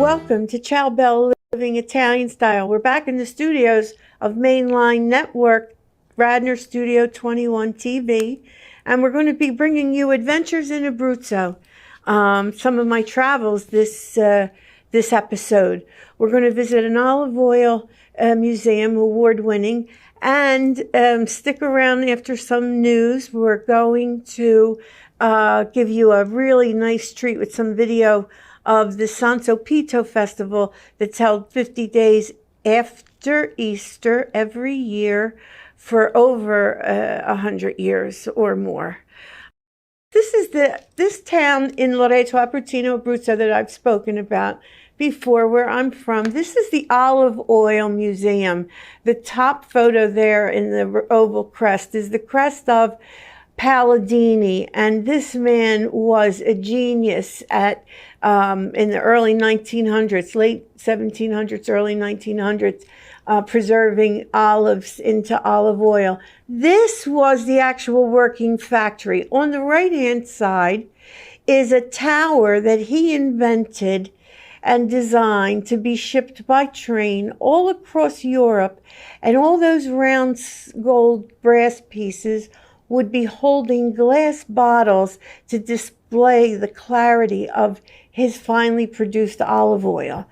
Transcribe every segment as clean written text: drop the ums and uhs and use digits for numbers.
Welcome to Ciao Living Italian Style. We're back in the studios of Mainline Network, Radnor Studio 21 TV, and we're going to be bringing you adventures in Abruzzo. Some of my travels this episode. We're going to visit an olive oil museum, award-winning, and stick around after some news. We're going to give you a really nice treat with some video of the San Zopito Festival that's held 50 days after Easter every year for over 100 years or more. This is this town in Loreto Aprutino, Abruzzo, that I've spoken about before, where I'm from. This is the Olive Oil Museum. The top photo there in the oval crest is the crest of Palladini, and this man was a genius at in the early 1900s, late 1700s, early 1900s, preserving olives into olive oil. This was the actual working factory. On the right-hand side is a tower that he invented and designed to be shipped by train all across Europe, and all those round gold brass pieces would be holding glass bottles to display the clarity of his finely produced olive oil.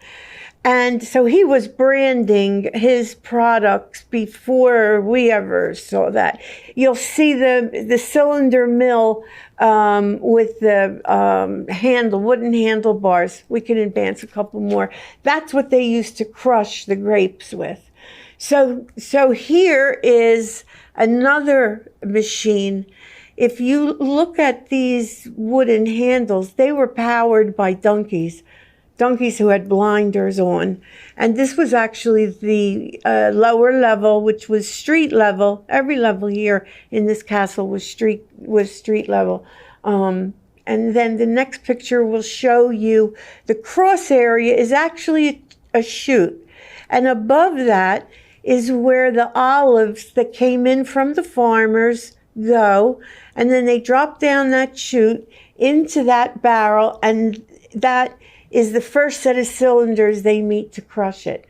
And so he was branding his products before we ever saw that. You'll see the cylinder mill with the wooden handlebars. We can advance a couple more. That's what they used to crush the grapes with. So here is another machine. If you look at these wooden handles, they were powered by donkeys who had blinders on. And this was actually the lower level, which was street level. Every level here in this castle was street level. And then the next picture will show you the cross area is actually a chute. And above that is where the olives that came in from the farmers go, and then they drop down that chute into that barrel, and that is the first set of cylinders they meet to crush it.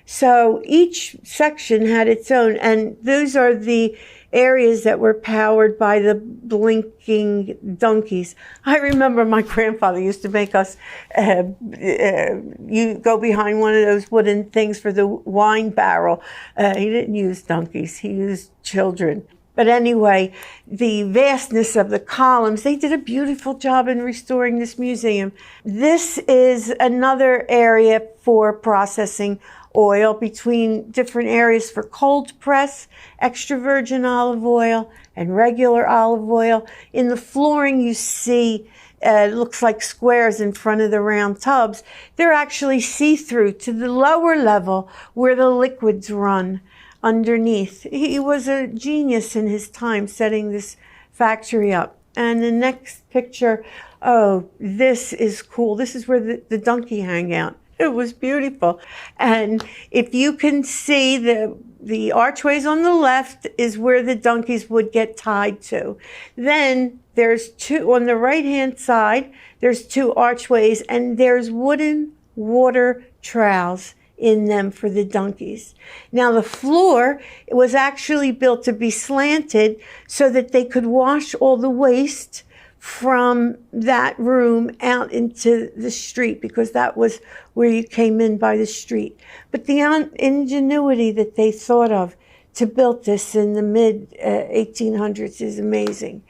So each section had its own, and those are the areas that were powered by the blinking donkeys. I remember my grandfather used to make us, you go behind one of those wooden things for the wine barrel. He didn't use donkeys, he used children. But anyway, the vastness of the columns, they did a beautiful job in restoring this museum. This is another area for processing oil, between different areas for cold press, extra virgin olive oil, and regular olive oil. In the flooring, you see it looks like squares in front of the round tubs. They're actually see-through to the lower level where the liquids run underneath. He was a genius in his time setting this factory up. And the next picture, oh, this is cool. This is where the donkey hang out. It was beautiful. And if you can see the archways on the left is where the donkeys would get tied to. Then there's two, on the right-hand side, there's two archways, and there's wooden water troughs in them for the donkeys. Now the floor was actually built to be slanted so that they could wash all the waste from that room out into the street, because that was where you came in by the street. But the ingenuity that they thought of to build this in the mid 1800s is amazing.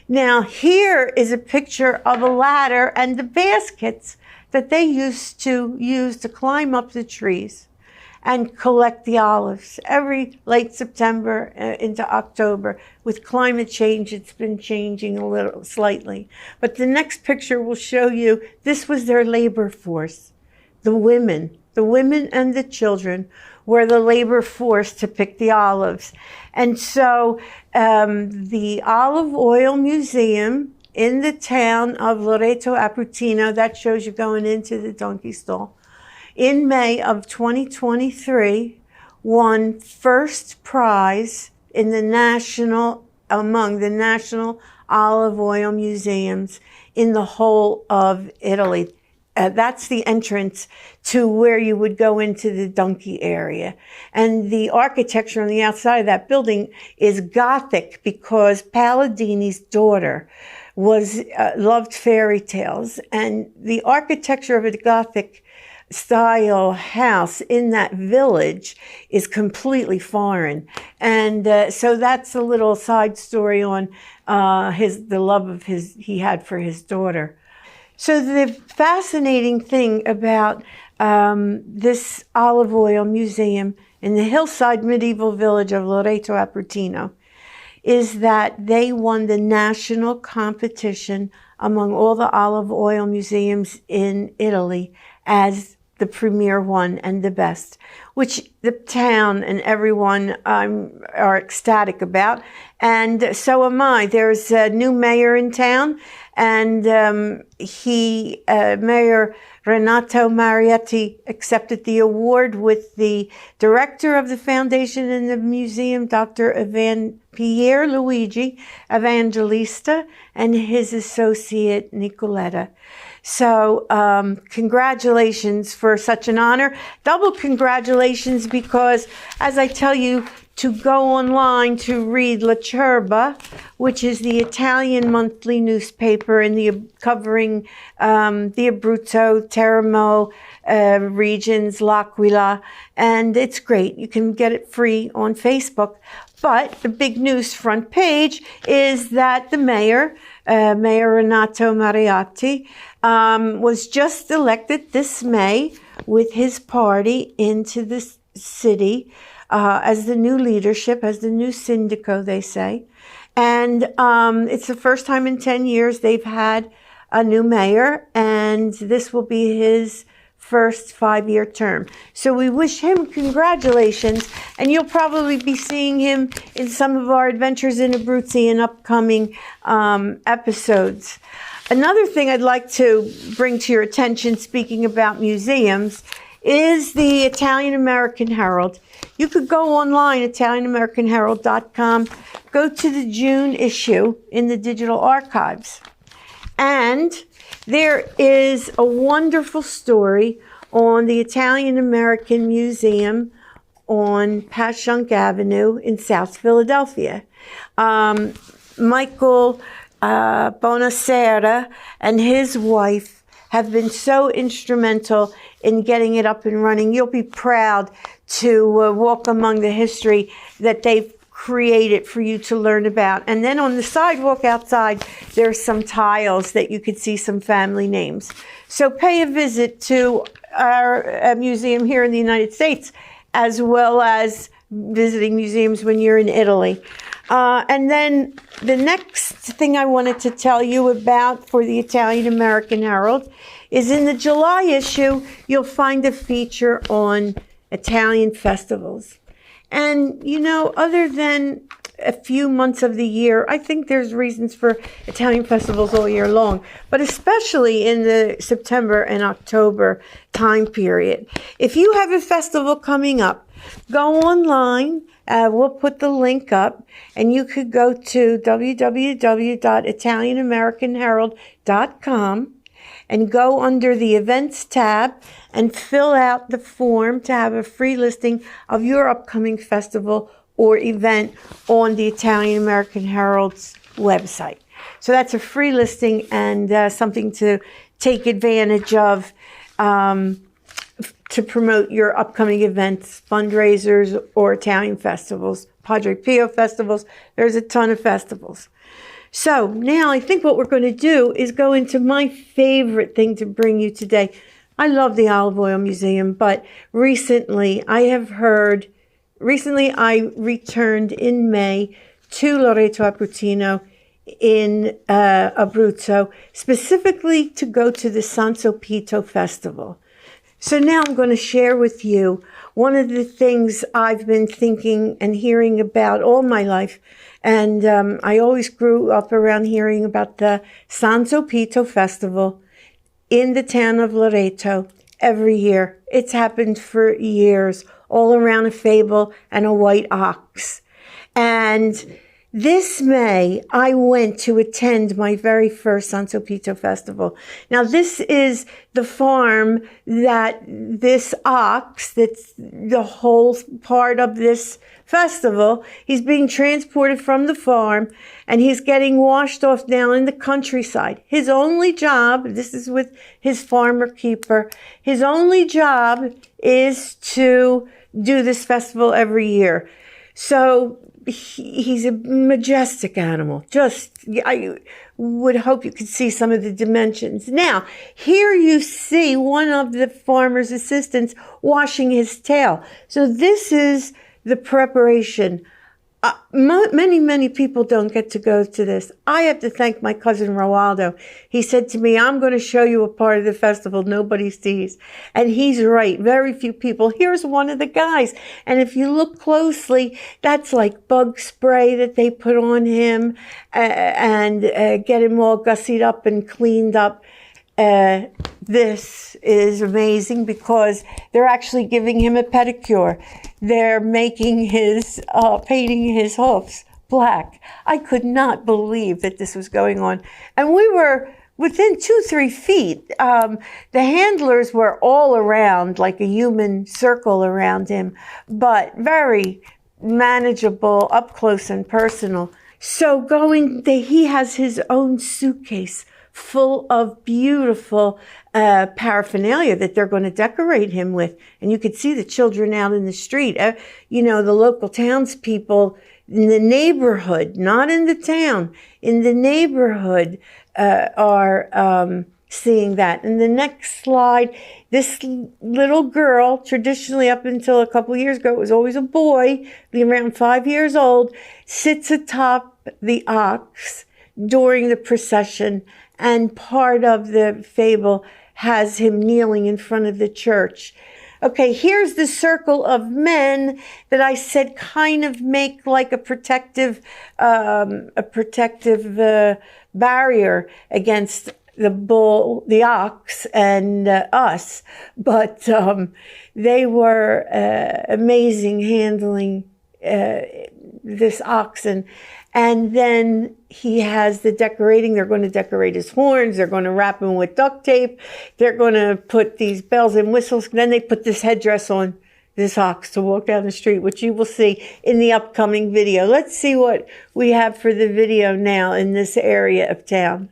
Now here is a picture of a ladder and the baskets that they used to use to climb up the trees and collect the olives every late September into October. With climate change, it's been changing a little slightly. But the next picture will show you this was their labor force. The women and the children were the labor force to pick the olives. And so the Olive Oil Museum in the town of Loreto Aprutino, that shows you going into the donkey stall, in May of 2023, won first prize in the among the national olive oil museums in the whole of Italy. That's the entrance to where you would go into the donkey area. And the architecture on the outside of that building is Gothic because Palladini's daughter loved fairy tales. And the architecture of a Gothic style house in that village is completely foreign. And so that's a little side story on the love he had for his daughter. So the fascinating thing about this olive oil museum in the hillside medieval village of Loreto Aprutino is that they won the national competition among all the olive oil museums in Italy as the premier one and the best, which the town and everyone are ecstatic about. And so am I. There's a new mayor in town, and Mayor Renato Marietti accepted the award with the director of the foundation and the museum, Dr. Pier Luigi Evangelista, and his associate, Nicoletta. So congratulations for such an honor. Double congratulations because, as I tell you, to go online to read La Cerba, which is the Italian monthly newspaper covering the Abruzzo, Teramo regions, L'Aquila, and it's great. You can get it free on Facebook. But the big news front page is that the mayor, Mayor Renato Marietti, was just elected this May with his party into the city as the new leadership, as the new syndico, they say. And it's the first time in 10 years they've had a new mayor, and this will be his first 5-year term. So we wish him congratulations, and you'll probably be seeing him in some of our Adventures in Abruzzo in upcoming episodes. Another thing I'd like to bring to your attention, speaking about museums, is the Italian American Herald. You could go online, ItalianAmericanHerald.com, go to the June issue in the digital archives. And there is a wonderful story on the Italian American Museum on Passyunk Avenue in South Philadelphia. Michael Bonacera and his wife have been so instrumental in getting it up and running. You'll be proud to walk among the history that they've created for you to learn about. And then on the sidewalk outside, there's some tiles that you could see some family names. So pay a visit to our museum here in the United States, as well as visiting museums when you're in Italy. And then the next thing I wanted to tell you about for the Italian American Herald is in the July issue, you'll find a feature on Italian festivals. And, you know, other than a few months of the year, I think there's reasons for Italian festivals all year long, but especially in the September and October time period. If you have a festival coming up, go online. We'll put the link up, and you could go to www.italianamericanherald.com and go under the events tab and fill out the form to have a free listing of your upcoming festival or event on the Italian American Herald's website. So that's a free listing and something to take advantage of to promote your upcoming events, fundraisers, or Italian festivals, Padre Pio festivals. There's a ton of festivals. So now I think what we're going to do is go into my favorite thing to bring you today. I love the Olive Oil Museum, but recently I returned in May to Loreto Aprutino in Abruzzo, specifically to go to the San Zopito Festival. So now I'm going to share with you one of the things I've been thinking and hearing about all my life. And I always grew up around hearing about the San Zopito Festival in the town of Loreto every year. It's happened for years, all around a fable and a white ox. And This May, I went to attend my very first San Zopito Festival. Now, this is the farm that this ox, that's the whole part of this festival, he's being transported from the farm, and he's getting washed off now in the countryside. His only job, this is with his farmer keeper, his only job is to do this festival every year. So he's a majestic animal. I would hope you could see some of the dimensions. Now, here you see one of the farmer's assistants washing his tail. So this is the preparation. Many people don't get to go to this. I have to thank my cousin Roaldo. He said to me, I'm going to show you a part of the festival nobody sees. And he's right. Very few people. Here's one of the guys. And if you look closely, that's like bug spray that they put on him and get him all gussied up and cleaned up. This is amazing because they're actually giving him a pedicure. They're making painting his hoofs black. I could not believe that this was going on. And we were within 2-3 feet. The handlers were all around, like a human circle around him, but very manageable, up close and personal. So he has his own suitcase full of beautiful paraphernalia that they're going to decorate him with. And you could see the children out in the street. The local townspeople in the neighborhood, not in the town, in the neighborhood are seeing that. And the next slide, this little girl, traditionally up until a couple of years ago, it was always a boy, around 5 years old, sits atop the ox during the procession. And part of the fable has him kneeling in front of the church. Okay, here's the circle of men that I said kind of make like a protective barrier against the ox and us. But they were amazing handling this oxen. And then he has the decorating. They're going to decorate his horns. They're going to wrap him with duct tape. They're going to put these bells and whistles. Then they put this headdress on this ox to walk down the street, which you will see in the upcoming video. Let's see what we have for the video now in this area of town.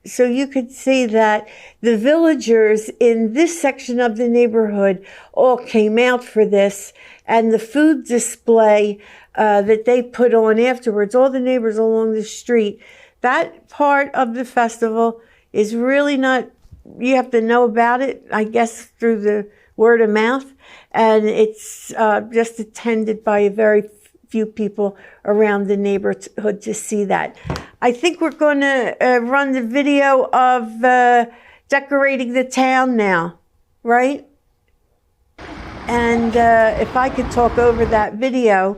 So you could see that the villagers in this section of the neighborhood all came out for this, and the food display that they put on afterwards, all the neighbors along the street, that part of the festival is really not, you have to know about it, I guess, through the word of mouth, and it's just attended by a very few people around the neighborhood to see that. I think we're going to run the video of decorating the town now, right? And if I could talk over that video.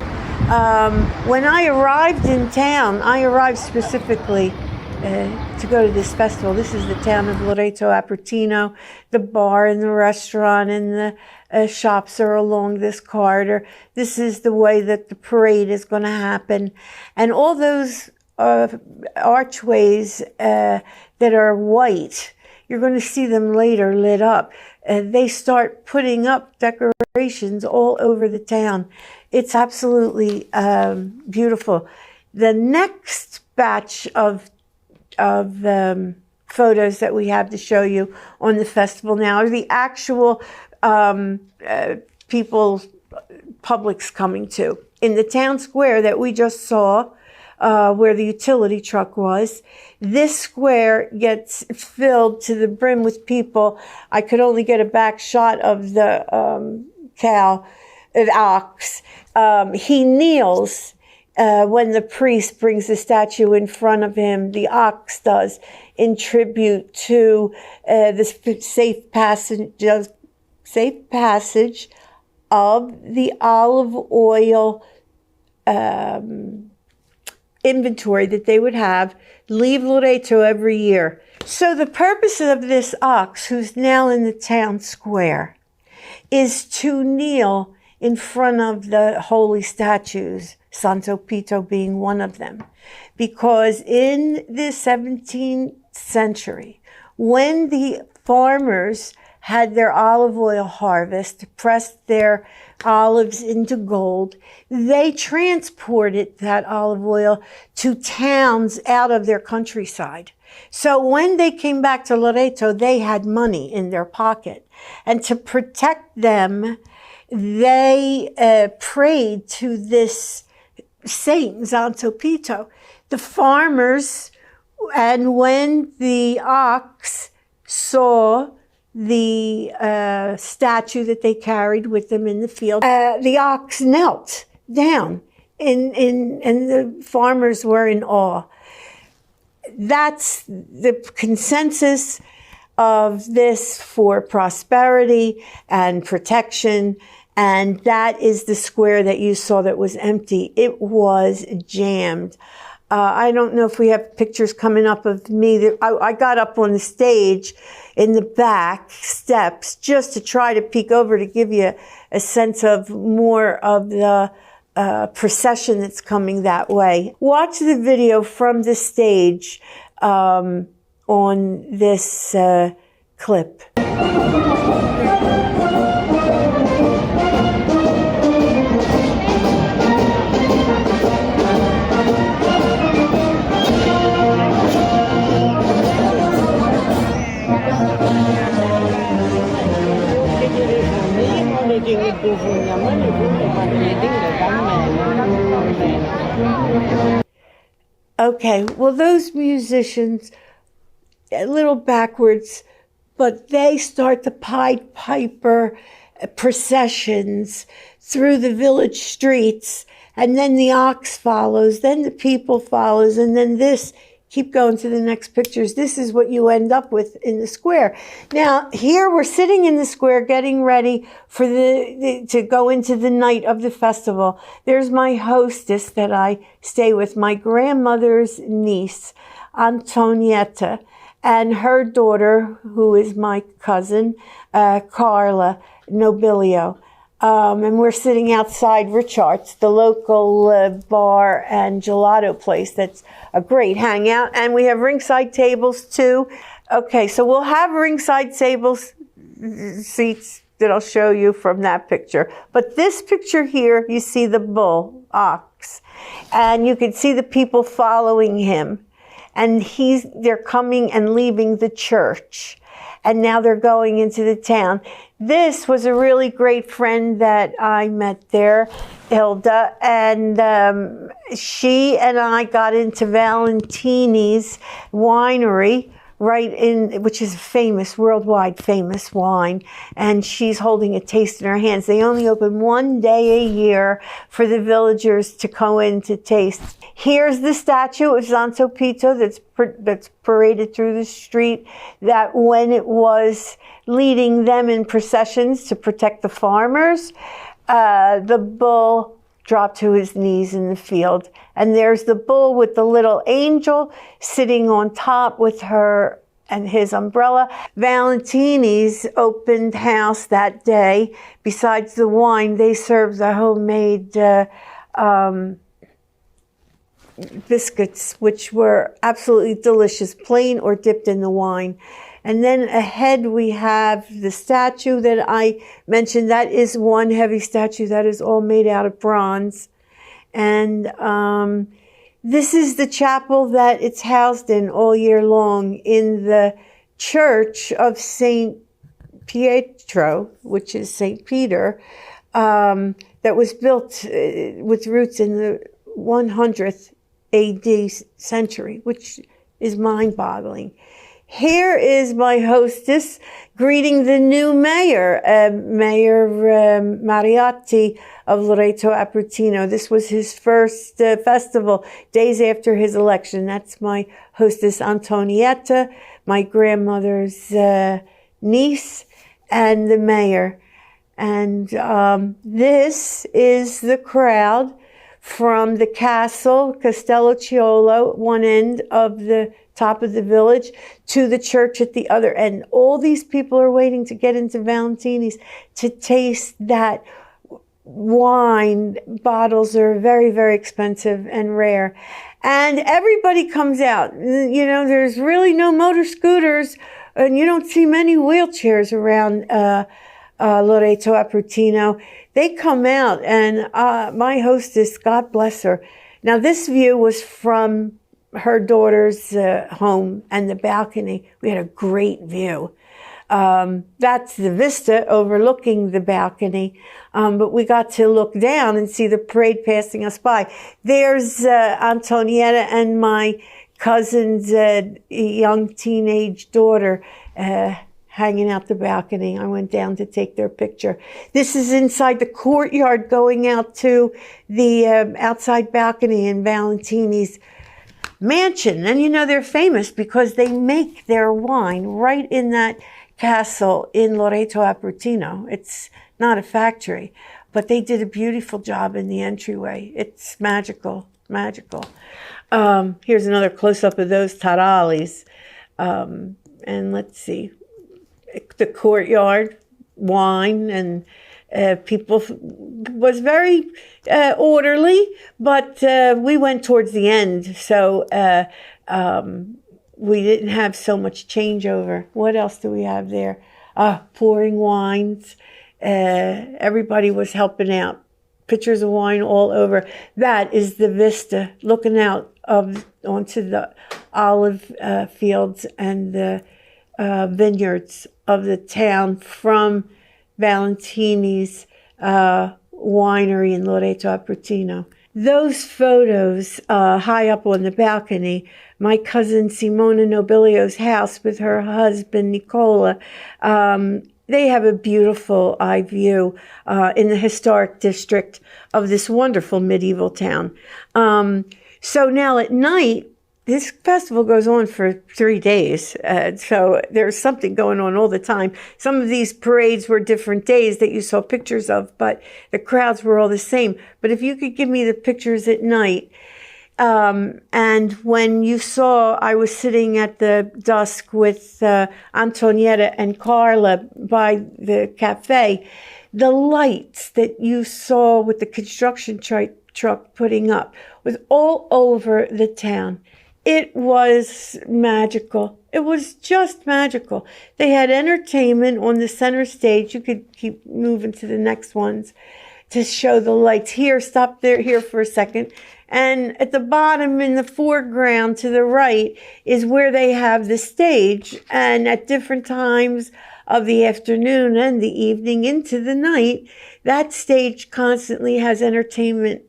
When I arrived in town, I arrived specifically to go to this festival. This is the town of Loreto Aprutino. The bar and the restaurant and the shops are along this corridor. This is the way that the parade is going to happen. And all those archways that are white, you're going to see them later lit up. They start putting up decorations all over the town. It's absolutely beautiful. The next batch of photos that we have to show you on the festival now are the actual public's coming to. In the town square that we just saw, where the utility truck was, this square gets filled to the brim with people. I could only get a back shot of the ox. He kneels when the priest brings the statue in front of him, the ox does, in tribute to the safe passage of the olive oil inventory that they would have leave Loreto every year. So the purpose of this ox, who's now in the town square, is to kneel in front of the holy statues, San Zopito being one of them. Because in the 17th century, when the farmers had their olive oil harvest, pressed their olives into gold, they transported that olive oil to towns out of their countryside. So when they came back to Loreto, they had money in their pocket. And to protect them, they prayed to this saint, San Zopito. The farmers, and when the ox saw the statue that they carried with them in the field, the ox knelt down, and the farmers were in awe. That's the consensus of this for prosperity and protection, and that is the square that you saw that was empty. It was jammed. I don't know if we have pictures coming up of me. I got up on the stage in the back steps just to try to peek over to give you a sense of more of the procession that's coming that way. Watch the video from the stage on this clip. Okay, well, those musicians, a little backwards, but they start the Pied Piper processions through the village streets, and then the ox follows, then the people follows, and then this. Keep going to the next pictures. This is what you end up with in the square. Now, here we're sitting in the square getting ready for to go into the night of the festival. There's my hostess that I stay with, my grandmother's niece, Antonietta, and her daughter, who is my cousin, Carla Nobilio. And we're sitting outside Richard's, the local bar and gelato place that's a great hangout. And we have ringside tables too. Okay, so we'll have ringside tables, seats that I'll show you from that picture. But this picture here, you see the bull, ox. And you can see the people following him. And they're coming and leaving the church. And now they're going into the town. This was a really great friend that I met there, Hilda, and she and I got into Valentini's winery, which is famous, worldwide famous wine, and she's holding a taste in her hands. They only open one day a year for the villagers to go in to taste. Here's the statue of San Zopito that's paraded through the street, that when it was leading them in processions to protect the farmers, the bull dropped to his knees in the field. And there's the bull with the little angel sitting on top with her and his umbrella. Valentini's opened house that day. Besides the wine, they served the homemade biscuits, which were absolutely delicious, plain or dipped in the wine. And then ahead we have the statue that I mentioned. That is one heavy statue that is all made out of bronze. And this is the chapel that it's housed in all year long in the church of St. Pietro, which is St. Peter, that was built with roots in the 100th AD century, which is mind-boggling. Here is my hostess greeting the new mayor, Mayor Mariotti of Loreto Aprutino. This was his first festival, days after his election. That's my hostess, Antonietta, my grandmother's niece, and the mayor. And this is the crowd from the castle, Castello Ciolo, one end of the top of the village, to the church at the other end. All these people are waiting to get into Valentini's to taste that wine. Bottles are very, very expensive and rare. And everybody comes out. You know, there's really no motor scooters, and you don't see many wheelchairs around Loreto Aprutino. They come out, and my hostess, God bless her. Now, this view was from her daughter's home and the balcony. We had a great view. That's the vista overlooking the balcony. But we got to look down and see the parade passing us by. There's Antonietta and my cousin's young teenage daughter hanging out the balcony. I went down to take their picture. This is inside the courtyard going out to the outside balcony in Valentini's mansion. And you know, they're famous because they make their wine right in that castle in Loreto Aprutino. It's not a factory, but they did a beautiful job in the entryway. It's magical, magical. Here's another close-up of those tarallis. And let's see, the courtyard, wine, and people was very orderly, but we went towards the end, so we didn't have so much changeover. What else do we have there? Pouring wines. Everybody was helping out. Pitchers of wine all over. That is the vista, looking out onto the olive fields and the vineyards of the town from Valentini's winery in Loreto Aprutino. Those photos high up on the balcony, my cousin Simona Nobilio's house with her husband Nicola, they have a beautiful eye view in the historic district of this wonderful medieval town. So now at night, this festival goes on for 3 days, so there's something going on all the time. Some of these parades were different days that you saw pictures of, but the crowds were all the same. But if you could give me the pictures at night, and when you saw I was sitting at the dusk with Antonietta and Carla by the cafe, the lights that you saw with the construction truck putting up was all over the town. It was magical. It was just magical. They had entertainment on the center stage. You could keep moving to the next ones to show the lights. Here, stop there, here for a second. And at the bottom in the foreground to the right is where they have the stage. And at different times of the afternoon and the evening into the night, that stage constantly has entertainment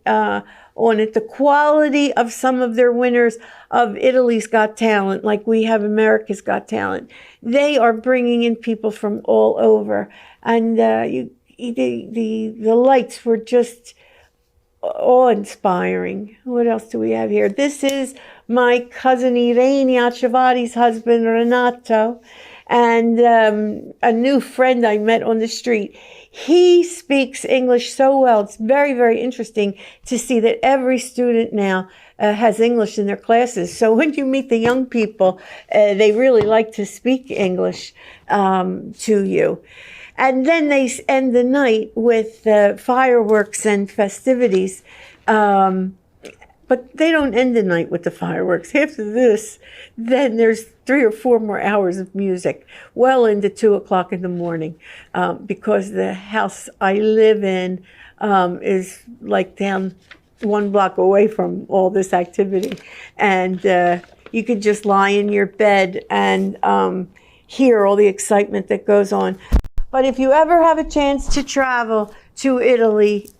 on it. The quality of some of their winners of Italy's Got Talent, like we have America's Got Talent, they are bringing in people from all over. And the lights were just awe-inspiring. What else do we have here? This is my cousin Irene Acevari's husband, Renato, and a new friend I met on the street. He speaks English so well. It's very, very interesting to see that every student now has English in their classes. So when you meet the young people, they really like to speak English to you. And then they end the night with fireworks and festivities. But they don't end the night with the fireworks. After this, then there's 3 or 4 more hours of music, well into 2 o'clock in the morning, because the house I live in is like down 1 block away from all this activity. And you could just lie in your bed and hear all the excitement that goes on. But if you ever have a chance to travel to Italy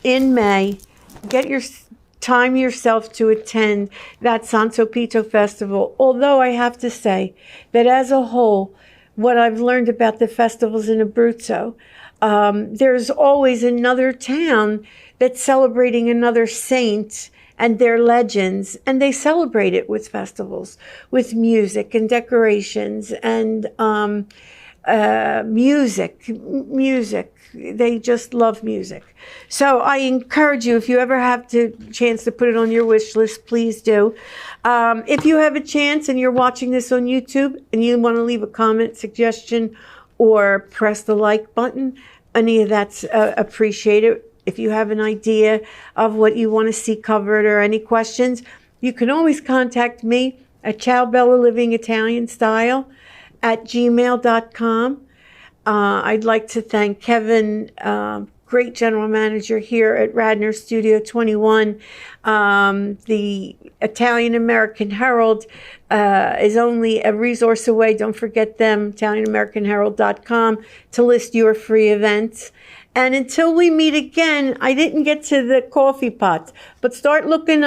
in May, get your time yourself to attend that San Zopito Festival. Although I have to say that as a whole, what I've learned about the festivals in Abruzzo, there's always another town that's celebrating another saint and their legends, and they celebrate it with festivals, with music and decorations and music. They just love music. So I encourage you, if you ever have the chance to put it on your wish list, please do. If you have a chance and you're watching this on YouTube and you want to leave a comment, suggestion, or press the like button, any of that's appreciated. If you have an idea of what you want to see covered or any questions, you can always contact me at Ciao Bella Living Italian Style at gmail.com. I'd like to thank Kevin, great general manager here at Radnor Studio 21. The Italian American Herald is only a resource away. Don't forget them, ItalianAmericanHerald.com, to list your free events. And until we meet again, I didn't get to the coffee pots, but start looking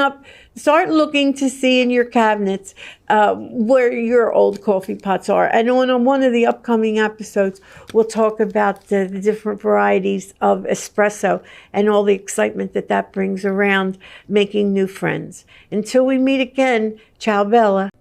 to see in your cabinets where your old coffee pots are. And on one of the upcoming episodes, we'll talk about the different varieties of espresso and all the excitement that brings around making new friends. Until we meet again, ciao Bella.